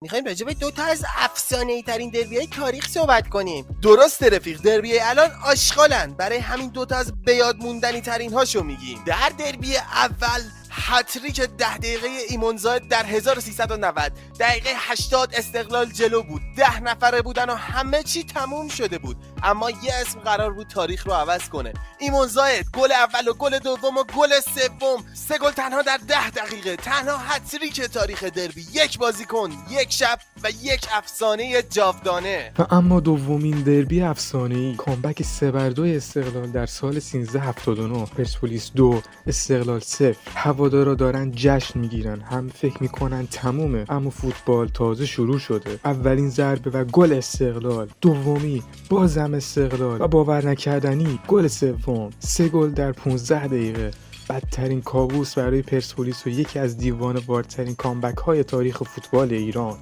میخوایم راجع به دو تا از افسانه‌ای ترین دربی‌های تاریخ صحبت کنیم. درسته رفیق، دربی الان آشغالن، برای همین دو تا از بیاد موندنی ترین هاشو میگیم. در دربی اول هتریک 10 دقیقه ایمونزاد در 1390 دقیقه 80 استقلال جلو بود، 10 نفره بودن و همه چی تموم شده بود، اما یه اسم قرار بود تاریخ رو عوض کنه. ایمونزاد گل اول و گل دوم و گل سوم، 3 گل تنها در 10 دقیقه، تنها هتریک تاریخ دربی، یک بازیکن، یک شب و یک افسانه جاودانه. و اما دومین دربی افسانه‌ای، کامبک 3-2 استقلال در سال 1379، پرسپولیس 2 استقلال 0. هوادارا دارن جشن میگیرن، هم فکر میکنن تمومه، اما فوتبال تازه شروع شده. اولین ضربه و گل استقلال، دومی بازم استقلال و باور نکردنی گل سوم. 3 گل در 15 دقیقه. بدترین کابوس برای پرسپولیس و یکی از دیوانه‌وارترین کامبک های تاریخ فوتبال ایران.